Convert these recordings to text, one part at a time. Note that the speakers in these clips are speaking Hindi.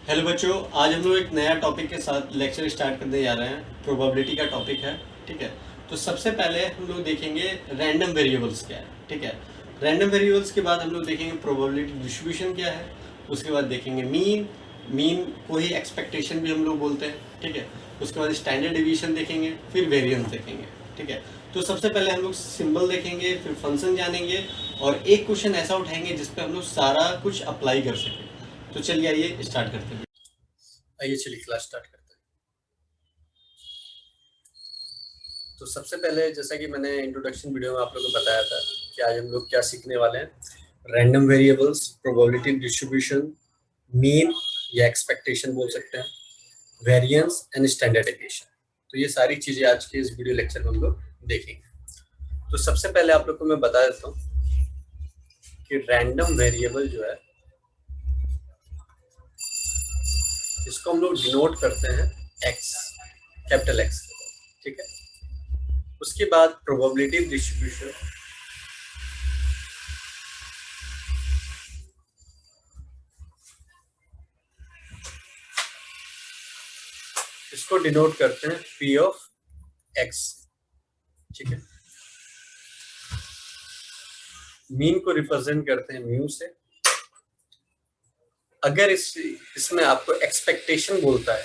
हेलो बच्चों, आज हम लोग एक नया टॉपिक के साथ लेक्चर स्टार्ट करने जा रहे हैं। प्रोबेबिलिटी का टॉपिक है। ठीक है। तो सबसे पहले हम लोग देखेंगे रैंडम वेरिएबल्स क्या है। ठीक है। रैंडम वेरिएबल्स के बाद हम लोग देखेंगे प्रोबेबिलिटी डिस्ट्रीब्यूशन क्या है। उसके बाद देखेंगे मीन। मीन को ही एक्सपेक्टेशन भी हम लोग बोलते हैं। ठीक है। उसके बाद स्टैंडर्ड डिवीजन देखेंगे, फिर वेरिएंस देखेंगे। ठीक है। तो सबसे पहले हम लोग सिंबल देखेंगे, फिर फंक्शन जानेंगे और एक क्वेश्चन ऐसा उठाएंगे जिसपे हम लोग सारा कुछ अप्लाई कर सकें। तो चलिए आइए स्टार्ट करते हैं। आइए चलिए क्लास स्टार्ट करते हैं। तो सबसे पहले जैसा कि मैंने इंट्रोडक्शन वीडियो में आप लोगों को बताया था कि आज हम लोग क्या सीखने वाले हैं। Random variables, probability distribution, mean या एक्सपेक्टेशन बोल सकते हैं, वेरिएंस एंड स्टैंडर्ड डेविएशन। तो ये सारी चीजें आज के इस वीडियो लेक्चर में हम लोग देखेंगे। तो सबसे पहले आप लोग को मैं बता देता हूँ कि रैंडम वेरिएबल जो है इसको हम लोग डिनोट करते हैं एक्स, कैपिटल एक्स। ठीक है। उसके बाद प्रोबेबिलिटी डिस्ट्रीब्यूशन, इसको डिनोट करते हैं पी ऑफ एक्स। ठीक है। मीन को रिप्रेजेंट करते हैं म्यू से। अगर इसमें आपको एक्सपेक्टेशन बोलता है,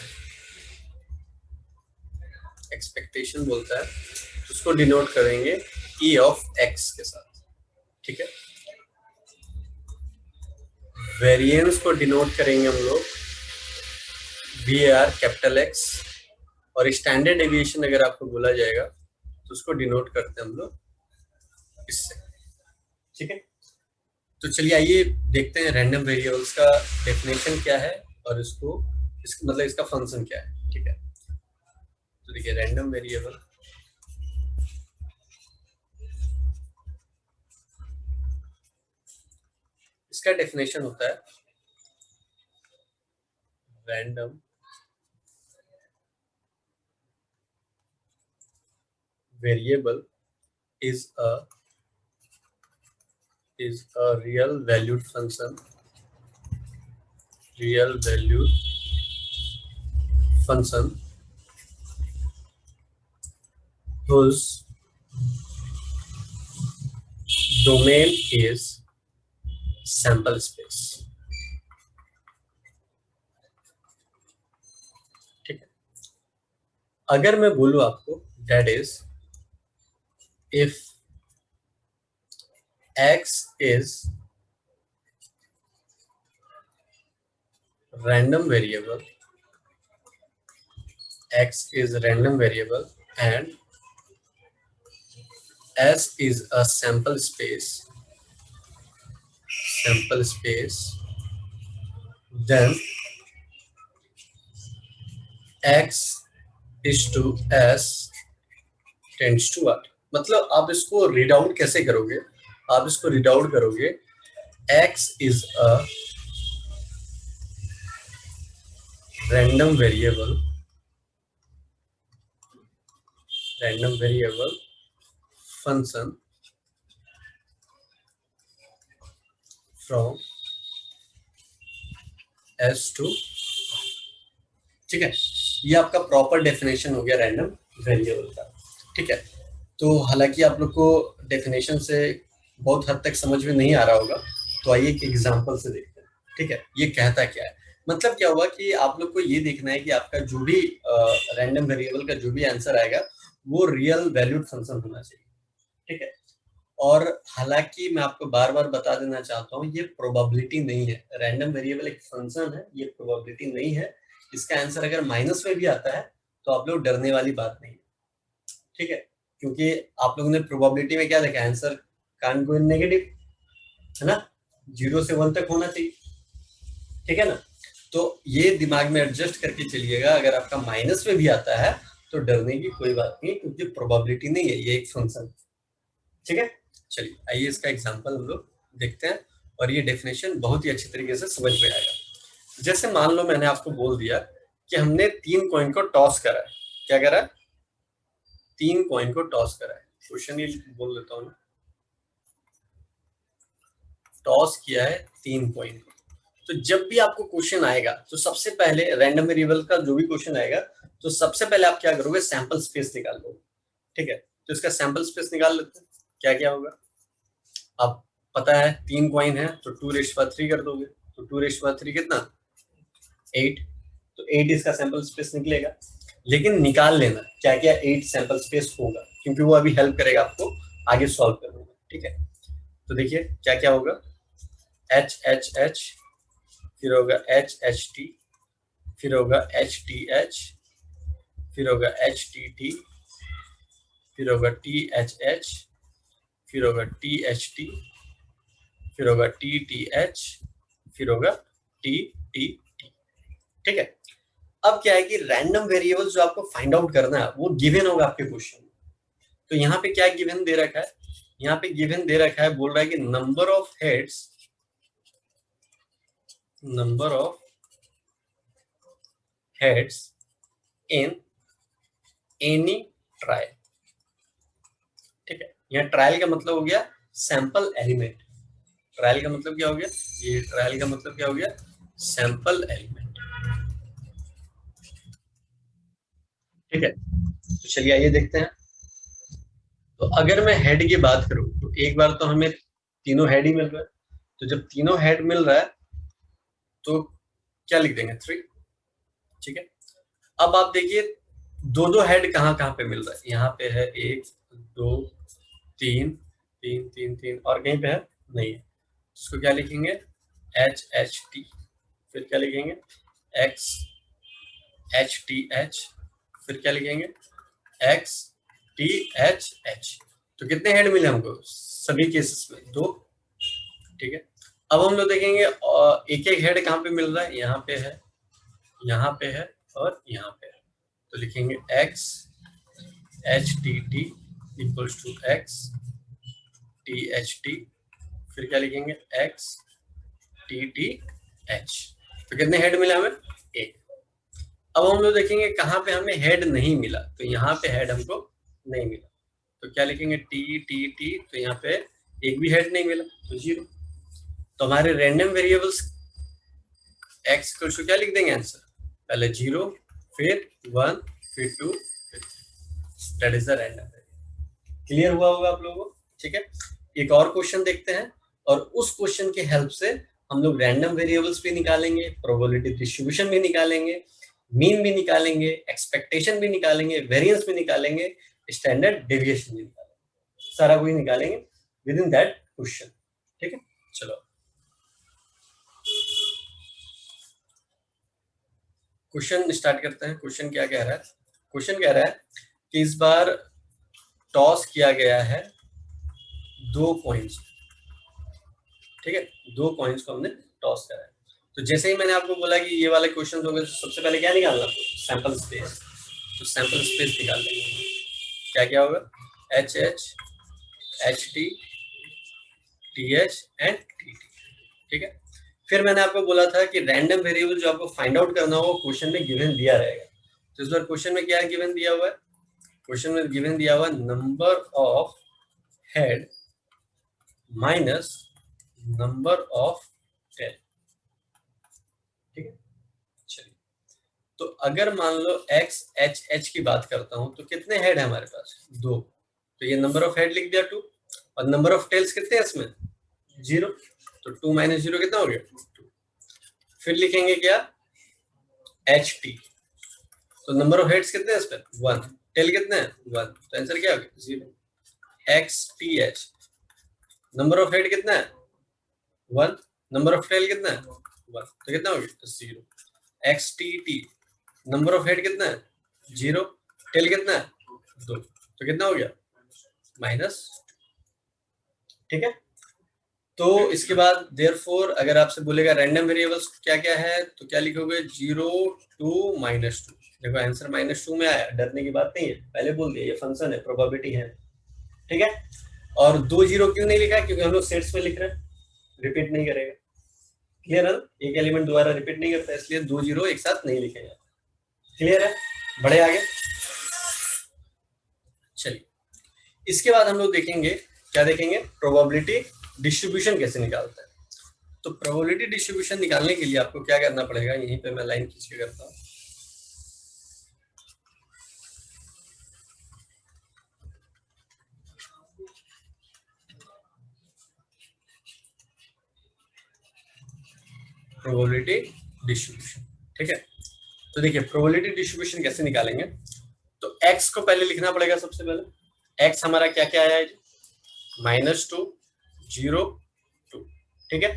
एक्सपेक्टेशन बोलता है तो उसको डिनोट करेंगे ई ऑफ एक्स के साथ। ठीक है। वेरिएंस को डिनोट करेंगे हम लोग वी आर कैपिटल एक्स। और स्टैंडर्ड डेविएशन अगर आपको बोला जाएगा तो उसको डिनोट करते हैं हम लोग इससे। ठीक है। तो चलिए आइए देखते हैं रैंडम वेरिएबल्स का डेफिनेशन क्या है और मतलब इसका फंक्शन क्या है। ठीक है। तो देखिए रैंडम वेरिएबल इसका डेफिनेशन होता है random variable is a real valued function, real valued function whose domain is sample space। ठीक है। अगर मैं बोलूं आपको that is if x is random variable, x is random variable and S is a sample space, then x is to S tends to R। मतलब आप इसको रीड आउट कैसे करोगे? आप इसको रीड आउट करोगे x is a random variable function from S to। ठीक है। ये आपका प्रॉपर डेफिनेशन हो गया रैंडम वेरिएबल का। ठीक है। तो हालांकि आप लोग को डेफिनेशन से बहुत हद तक समझ में नहीं आ रहा होगा, तो आइए एक एग्जांपल से देखते हैं। ठीक है। ये कहता क्या है, मतलब क्या हुआ कि आप लोग को ये देखना है कि आपका जो भी रैंडम वेरिएबल का जो भी आंसर आएगा वो रियल वैल्यूड फंक्शन होना चाहिए। ठीक है। और हालांकि मैं आपको बार बार बता देना चाहता हूँ ये प्रोबेबिलिटी नहीं है। रैंडम वेरिएबल एक फंक्शन है, ये प्रोबेबिलिटी नहीं है। इसका आंसर अगर माइनस में भी आता है तो आप लोग डरने वाली बात नहीं है। ठीक है। क्योंकि आप लोगों ने प्रोबेबिलिटी में क्या देखा, answer can't go in negative, है ना, 0 से 1 तक होना चाहिए। ठीक है ना। तो ये दिमाग में एडजस्ट करके चलिएगा, अगर आपका माइनस में भी आता है तो डरने की कोई बात नहीं, क्योंकि प्रोबेबिलिटी नहीं है, ये एक फंक्शन। ठीक है। चलिए आइए इसका एग्जांपल हम लोग देखते हैं और ये डेफिनेशन बहुत ही अच्छी तरीके से समझ में आएगा। जैसे मान लो मैंने आपको बोल दिया कि हमने 3 कॉइन को टॉस करा है। क्या करा है? 3 कॉइन को टॉस करा है। क्वेश्चन ही बोल देता हूँ, टॉस किया है 3 कॉइन को। तो जब भी आपको क्वेश्चन आएगा तो सबसे पहले रैंडम वेरिएबल का जो भी क्वेश्चन आएगा तो सबसे पहले आप क्या करोगे, सैंपल स्पेस निकाल लोगे। ठीक है, तो इसका सैंपल स्पेस निकाल लेते हैं। क्या क्या होगा, अब पता है 3 कॉइन है तो 2⁻³ कर दोगे, तो 2⁻³ कितना 8, तो 8 इसका सैंपल स्पेस निकलेगा। लेकिन निकाल लेना क्या क्या 8 सैंपल स्पेस होगा, क्योंकि वो अभी हेल्प करेगा आपको आगे सॉल्व करने में। ठीक है, तो देखिए क्या क्या होगा, HHH, फिर होगा HHT, फिर होगा HTH, फिर होगा HTT, फिर होगा THH, फिर होगा THT, फिर होगा TTH, फिर होगा TTT। ठीक है, अब क्या है कि रैंडम वेरिएबल जो आपको फाइंड आउट करना है वो गिवन होगा आपके क्वेश्चन में। तो यहाँ पे क्या गिवन दे रखा है, यहाँ पे गिवन दे रखा है, बोल रहा है कि number of heads in any trial. ठीक है, यहाँ ट्रायल का मतलब हो गया सैंपल एलिमेंट। ट्रायल का मतलब क्या हो गया, ये ट्रायल का मतलब क्या हो गया, सैंपल एलिमेंट। ठीक है, तो चलिए आइए देखते हैं। तो अगर मैं हेड की बात करूं तो एक बार तो हमें तीनों हेड ही मिल रहा है, तो जब तीनों हेड मिल रहा है तो क्या लिख देंगे 3। ठीक है, अब आप देखिए दो दो हेड कहाँ कहाँ पे मिल रहा है, यहाँ पे है 1 2 3 3 3 3, और कहीं पे है नहीं है, इसको क्या लिखेंगे HHT, फिर क्या लिखेंगे XHTH, फिर क्या लिखेंगे XTHH। तो कितने हेड मिले हमको सभी केसेस में 2। ठीक है, अब हम लोग देखेंगे एक एक हेड कहाँ पे मिल रहा है, यहाँ पे है, यहाँ पे है और यहाँ पे है। तो लिखेंगे XHTT इक्वल्स टू XTHT, फिर क्या लिखेंगे XTTH। तो कितने हेड मिला हमें, 1। अब हम लोग देखेंगे कहाँ पे हमें हेड नहीं मिला, तो यहाँ पे हेड हमको नहीं मिला, तो क्या लिखेंगे TTT, तो यहाँ पे एक भी हेड नहीं मिला तो 0। तो हमारे रैंडम वेरिएबल्स x को क्या लिख देंगे आंसर, पहले 0, फिर 1, फिर 2, that is the random variable. Clear हुआ होगा आप लोगों को। ठीक है, एक और क्वेश्चन देखते हैं, और उस क्वेश्चन की हेल्प से हम लोग रैंडम वेरिएबल्स भी निकालेंगे, प्रोबेबिलिटी डिस्ट्रीब्यूशन भी निकालेंगे, मीन भी निकालेंगे, एक्सपेक्टेशन भी निकालेंगे, वेरिएंस भी निकालेंगे, स्टैंडर्ड डेविएशन भी निकालेंगे, सारा कुछ निकालेंगे विद इन दैट क्वेश्चन। ठीक है, चलो क्वेश्चन स्टार्ट करते हैं। क्वेश्चन क्या कह रहा है, क्वेश्चन कह रहा है कि इस बार टॉस किया गया है 2 कॉइन्स। ठीक है, 2 कॉइन्स को हमने टॉस करा है। तो जैसे ही मैंने आपको बोला कि ये वाले क्वेश्चन होंगे, सबसे पहले क्या निकालना, सैंपल स्पेस। तो सैंपल स्पेस निकाल लेंगे, क्या क्या होगा HH HT TH and TT। ठीक है, फिर मैंने आपको बोला था कि रैंडम वेरिएबल जो आपको फाइंड आउट करना हो क्वेश्चन में गिवन दिया रहेगा। तो इस बार क्वेश्चन में क्या गिवन दिया हुआ है, क्वेश्चन में गिवन दिया हुआ number of head minus number of tail. ठीक है, चलिए तो अगर मान लो XHH की बात करता हूं तो कितने हेड है हमारे पास, 2, तो ये नंबर ऑफ हेड लिख दिया 2, और नंबर ऑफ टेल्स कितने हैं इसमें 0, तो 2 - 0 कितना हो गया 2। फिर लिखेंगे क्या HT, तो नंबर ऑफ हेड्स कितने हैं इस पर 1, टेल कितने हैं 1, तो आंसर क्या हो गया 0। XTH, नंबर ऑफ हेड कितना है 1, नंबर ऑफ टेल कितना है 1, तो कितना हो गया 0। XTT, नंबर ऑफ हेड कितना है 0, टेल कितना है 2, तो कितना हो गया -2। ठीक है, तो इसके बाद देयरफॉर अगर आपसे बोलेगा रैंडम वेरिएबल्स क्या क्या है, तो क्या लिखोगे 0 2 -2। देखो आंसर -2 में आया, डरने की बात नहीं है, पहले बोल दिया ये फंक्शन है, प्रोबेबिलिटी है। ठीक है, और 2 0 क्यों नहीं लिखा, क्योंकि हम लोग सेट्स में लिख रहे हैं, रिपीट नहीं करेगा। क्लियर है, एक एलिमेंट दोबारा रिपीट नहीं करता, इसलिए 2 0 एक साथ नहीं लिखेगा। क्लियर है, बढ़े आगे। चलिए इसके बाद हम लोग देखेंगे, क्या देखेंगे, प्रोबेबिलिटी डिस्ट्रीब्यूशन कैसे निकालता है। तो प्रोबेबिलिटी डिस्ट्रीब्यूशन निकालने के लिए आपको क्या करना पड़ेगा, यहीं पे मैं लाइन खींच के करता हूँ। प्रोबेबिलिटी डिस्ट्रीब्यूशन, ठीक है। तो देखिए प्रोबेबिलिटी डिस्ट्रीब्यूशन कैसे निकालेंगे, तो x को पहले लिखना पड़ेगा। सबसे पहले x हमारा क्या क्या आया है, -2 0 2, ठीक है।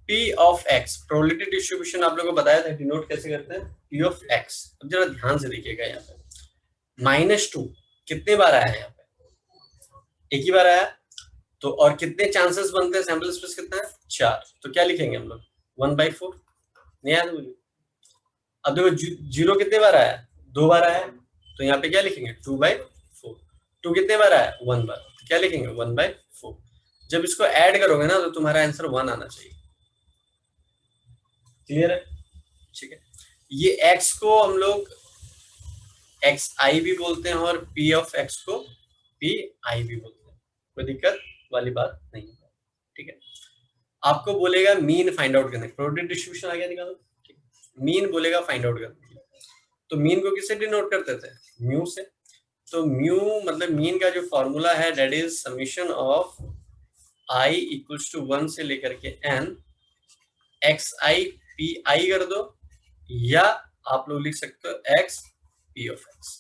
P of x, probability distribution आप लोगों को बताया था डिनोट कैसे करते हैं, P ऑफ x। अब जरा ध्यान से देखिएगा, यहाँ पे -2 कितने बार आया है, यहाँ पे एक ही बार आया। तो और कितने चांसेस बनते हैं, सैंपल स्पेस कितना है 4, तो क्या लिखेंगे हम लोग 1/4, नहीं आया मुझे। अब देखो जीरो कितने बार आया, 2 बार आया, तो यहाँ पे क्या लिखेंगे 2/4। 2 कितने बार आया, 1 बार, तो क्या लिखेंगे 1/4। जब इसको ऐड करोगे ना तो तुम्हारा आंसर 1 आना चाहिए। क्लियर है, ठीक है। ये x को हम लोग xi भी बोलते हैं और p ऑफ x को pi भी बोलते हैं, कोई दिक्कत वाली बात नहीं है, ठीक है। आपको बोलेगा मीन फाइंड आउट करने, प्रोबेबिलिटी डिस्ट्रीब्यूशन आ गया निकालो, ठीक है। मीन बोलेगा फाइंड आउट करने, तो मीन को किससे डिनोट करते थे, म्यू से। तो म्यू मतलब मीन का जो फॉर्मूला है that is summation of i equals to 1 से लेकर के n xi pi कर दो, या आप लोग लिख सकते हो x p ऑफ x,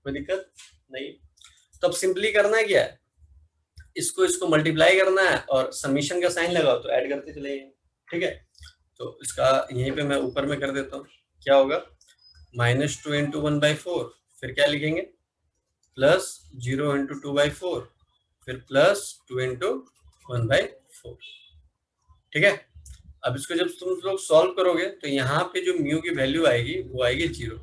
कोई दिक्कत नहीं। तो अब सिंपली करना क्या है, इसको इसको मल्टीप्लाई करना है और समीशन का साइन लगाओ तो ऐड करते चले, ठीक है। तो इसका यहीं पे मैं ऊपर में कर देता हूँ, क्या होगा -2 इंटू 1/4, फिर क्या लिखेंगे +0 इंटू 2/4, फिर +2 इंटू 1/4, ठीक है। अब इसको जब तुम लोग सॉल्व करोगे तो यहाँ पे जो म्यू की वैल्यू आएगी वो आएगी 0,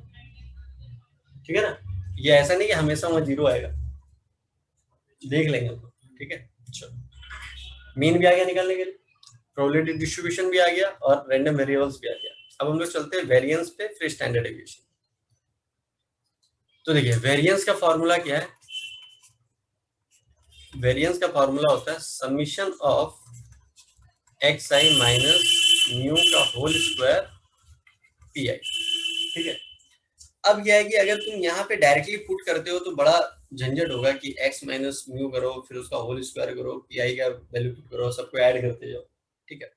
ठीक है ना। ये ऐसा नहीं कि हमेशा वहां 0 आएगा, देख लेंगे हम, ठीक है। चलो मीन भी आ गया निकालने के लिए, प्रोबेबिलिटी डिस्ट्रीब्यूशन भी आ गया और रैंडम वेरिएबल्स भी आ गया। अब हम लोग चलते हैं वेरिएंस पे, फिर स्टैंडर्ड डेविएशन। तो देखिए वेरिएंस का फॉर्मूला क्या है, वेरिएंस का फॉर्मूला होता है summation of xi minus mu का होल स्क्वायर pi, ठीक है। अब क्या है कि अगर तुम यहाँ पे डायरेक्टली पुट करते हो तो बड़ा झंझट होगा कि x माइनस म्यू करो, फिर उसका होल स्क्वायर करो, pi का वैल्यू पुट करो, सबको ऐड करते जाओ, ठीक है।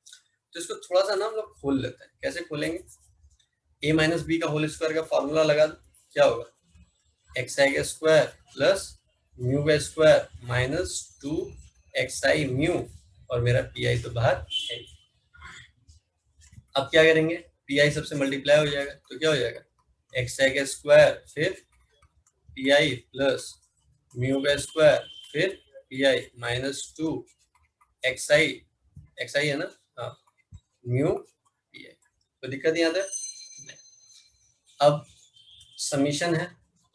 तो इसको थोड़ा सा ना हम लोग खोल लेते हैं, कैसे खोलेंगे, a माइनस बी का होल स्क्वायर का फॉर्मूला लगा दो, क्या होगा xi का स्क्वायर प्लस म्यू का स्क्वायर माइनस 2xi म्यू, और मेरा pi तो बाहर है। अब क्या करेंगे, pi सबसे मल्टीप्लाई हो जाएगा, तो क्या हो जाएगा xi का स्क्वायर फिर pi प्लस म्यू का स्क्वायर फिर pi माइनस 2 xi है ना, हाँ म्यू pi, तो दिक्कत यहाँ तक। अब समीशन है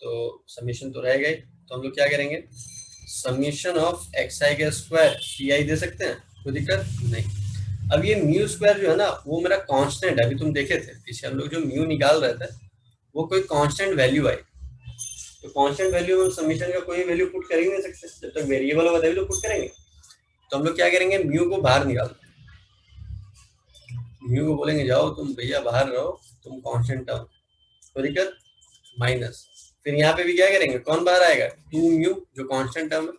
तो समीशन तो रहेगा ही, तो हम लोग क्या करेंगे समीशन ऑफ xi का स्क्वायर pi दे सकते हैं, कोई दिक्कत नहीं। अब ये म्यू स्क्वायर जो है ना वो मेरा कांस्टेंट है, अभी तुम देखे थे पीछे हम लोग जो म्यू निकाल रहे थे वो कोई कांस्टेंट वैल्यू आई, तो कांस्टेंट वैल्यू में समीशन का कोई वैल्यू पुट कर ही नहीं सकते, जब तक वेरिएबल होगा तभी तो पुट करेंगे। तो हम लोग क्या करेंगे म्यू को बाहर निकाल, म्यू को बोलेंगे जाओ तुम भैया बाहर रहो, तुम कांस्टेंट टर्म, कोई दिक्कत माइनस, फिर यहाँ पे भी क्या करेंगे कौन बाहर आएगा 2 म्यू जो कांस्टेंट टर्म है,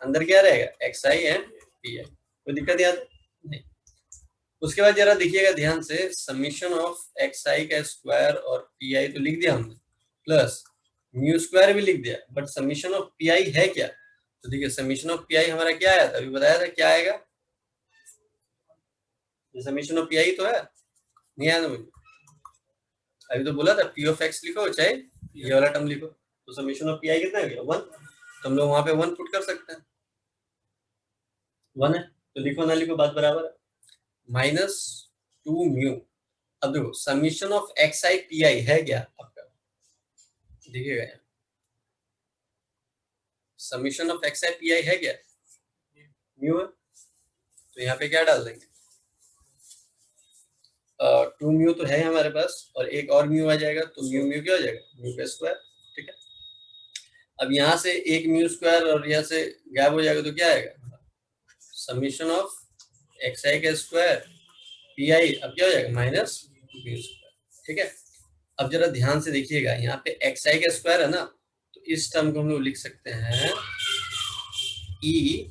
अंदर क्या रहेगा xi एंड pi, कोई दिक्कत याद नहीं। उसके बाद जरा देखिएगा ध्यान से, समीशन ऑफ xi का स्क्वायर और pi तो लिख दिया हमने, प्लस म्यू स्क्वायर भी लिख दिया, बट समीशन ऑफ pi है क्या, तो देखिए समीशन ऑफ pi हमारा क्या आया था, अभी बताया था क्या आएगा, ये समीशन ऑफ pi तो है, नहीं आया ना मुझे, अभी तो बोला था p ऑफ x लिखो चाहे ये वाला टर्म लिखो, तो समीशन ऑफ pi कितना है 1, तो हम लोग वहां पे 1 पुट कर सकते हैं, 1 है तो लिखो ना लिखो बात बराबर है, माइनस 2 म्यू। अब देखो समीशन ऑफ xi pi है क्या आपका, देखिएगा समीशन ऑफ xi pi है क्या, म्यू है, तो यहाँ पे क्या डाल देंगे 2 म्यू तो है हमारे पास और एक और म्यू आ जाएगा, तो म्यू म्यू क्या हो जाएगा म्यू का स्क्वायर, ठीक है। अब यहाँ से एक म्यू स्क्वायर और यहाँ से गायब हो जाएगा तो क्या आएगा समीशन ऑफ xi का स्क्वायर पी आई अब क्या हो जाएगा माइनस म्यू स्क्वायर, ठीक है। अब जरा ध्यान से देखिएगा, यहाँ पे एक्स आई का स्क्वायर है ना, तो इस टर्म को हम लोग लिख सकते हैं e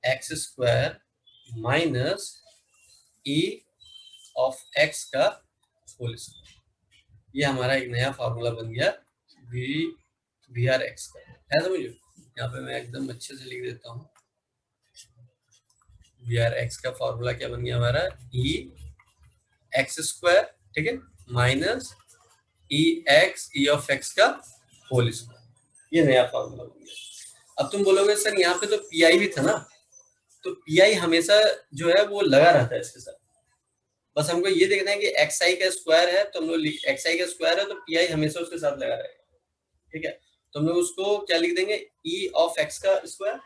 x square minus e of x का होल स्क्वायर। ये हमारा एक नया फॉर्मूला बन गया वी आर एक्स का, है समझो। यहाँ पे मैं एकदम अच्छे से लिख देता हूँ, वी आर एक्स का फॉर्मूला क्या बन गया हमारा, ई एक्स स्क्वायर, ठीक है, minus E x E of x का होल स्क्वायर। ये नया फॉर्मूला बन गया। अब तुम बोलोगे सर यहाँ पे तो पी आई भी था ना, तो पी आई हमेशा जो है वो लगा रहता है इसके साथ, बस हमको ये देखना है कि एक्स आई का स्क्वायर है, तो हम लोग एक्स आई का स्क्वायर है तो पी आई हमेशा उसके साथ लगा रहेगा, ठीक है। तो हम लोग उसको क्या लिख देंगे, ई ऑफ एक्स का स्क्वायर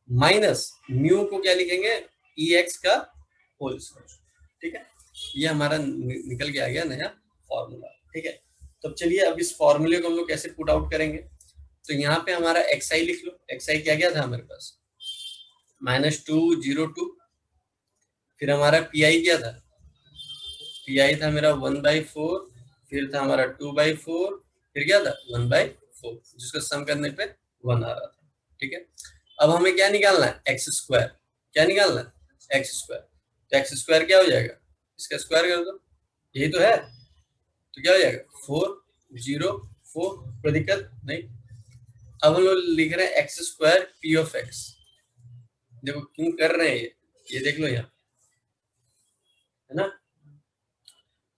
माइनस म्यू को क्या लिखेंगे, ई एक्स का होल स्क्वायर, ठीक है। ये हमारा निकल के आ गया नया फॉर्मूला, ठीक है। तो चलिए अब इस फॉर्मूले को हम लोग कैसे पुट आउट करेंगे। तो यहाँ पे हमारा एक्स आई लिख लो, एक्स आई क्या गया था हमारे पास -202, फिर हमारा पी आई क्या था, पी आई था मेरा 1/4, फिर था हमारा 2/4, फिर क्या था 1/4, जिसको सम करने पे 1 आ रहा था, ठीक है। अब हमें क्या निकालना है, एक्स स्क्वायर, क्या निकालना है एक्स स्क्वायर। तो एक्स स्क्वायर क्या हो जाएगा, इसका स्क्वायर कर दो, यही तो है, तो क्या हो जाएगा 404, कोई दिक्कत नहीं। अब हम लोग लिख रहे हैं x square P of x, देखो क्यों कर रहे हैं ये देख लो यहाँ, है ना।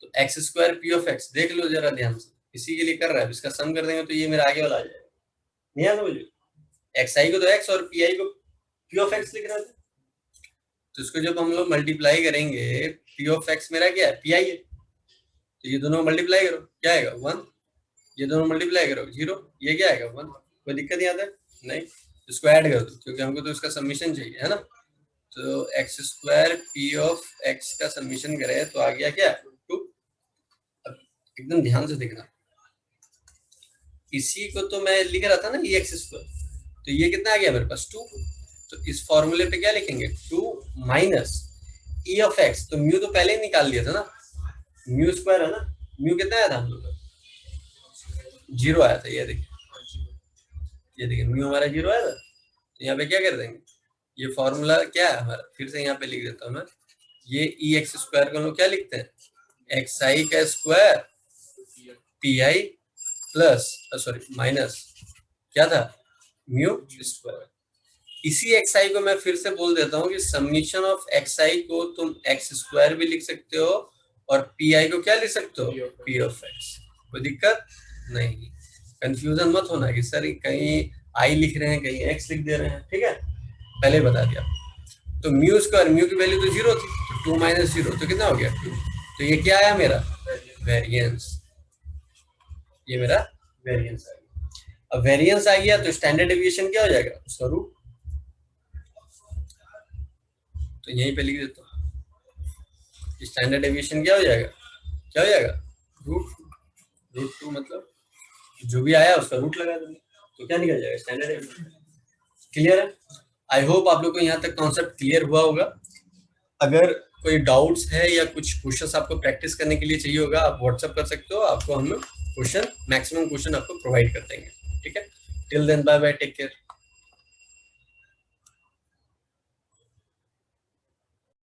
तो x square P of x देख लो जरा ध्यान से, इसी के लिए कर रहा है, इसका सम कर देंगे तो ये मेरा आगे वाला आ जाएगा, नहीं आता मुझे। एक्स आई को तो एक्स और पी आई को पी ऑफ एक्स लिख रहा था, तो इसको जब हम लोग मल्टीप्लाई करेंगे, पी ऑफ एक्स मेरा क्या है, पी आई है, तो ये दोनों मल्टीप्लाई करो क्या आएगा 1, ये दोनों मल्टीप्लाई करो 0, ये क्या आएगा 1, कोई दिक्कत नहीं आता है, नहीं। इसको ऐड कर दो क्योंकि हमको तो इसका समीशन चाहिए, है ना। तो x square P of x का समीशन करें तो आ गया क्या 2। एकदम ध्यान से देखना, इसी को तो मैं लिख रहा था ना ई एक्स स्क्वायर, तो ये कितना आ गया मेरे पास 2। तो इस फॉर्मूले पे क्या लिखेंगे 2 माइनस ई ऑफ एक्स, तो म्यू तो पहले ही निकाल लिया था ना, म्यू स्क्वायर है ना, म्यू कितना आया था हम लोग का 0 आया था, ये देखिए म्यू हमारा 0 आया था। तो यहाँ पे क्या कर देंगे, ये फॉर्मूला क्या है हमारा, फिर से यहाँ पे लिख देता हूँ मैं, ये ई एक्स स्क्वायर को हम लोग क्या लिखते हैं एक्स आई का square P I plus sorry minus क्या था म्यू स्क्वायर। इसी एक्स आई को मैं फिर से बोल देता हूँ कि समीशन ऑफ एक्स आई को तुम एक्स स्क्वायर भी लिख सकते हो और पी आई को क्या लिख सकते हो पी ऑफ एक्स, कोई दिक्कत नहीं। कंफ्यूजन मत होना कि सर कहीं आई लिख रहे हैं कहीं एक्स लिख दे रहे हैं, ठीक है, पहले बता दिया। तो म्यू स्क्वायर, म्यू की वैल्यू तो 0 थी, तो 2 माइनस 0 तो कितना हो गया 2, तो ये क्या आया मेरा वेरिएंस, ये मेरा वेरिएंस आ गया। अब वेरिएंस आ गया तो स्टैंडर्ड डेविएशन क्या हो जाएगा उसका रूट, तो यहीं पे लिख देता हूँ स्टैंडर्ड डेविएशन क्या हो जाएगा, क्या हो जाएगा रूट 2, मतलब जो भी आया उसका रूट लगा देंगे तो क्या निकल जाएगा स्टैंडर्ड डेविएशन। क्लियर है, आई होप आप लोग को यहाँ तक कॉन्सेप्ट क्लियर हुआ होगा। अगर कोई डाउट्स है या कुछ क्वेश्चंस आपको प्रैक्टिस करने के लिए चाहिए होगा, आप व्हाट्सएप कर सकते हो, आपको हम क्वेश्चन मैक्सिमम क्वेश्चन आपको प्रोवाइड कर देंगे, ठीक है। Till then bye bye, take care.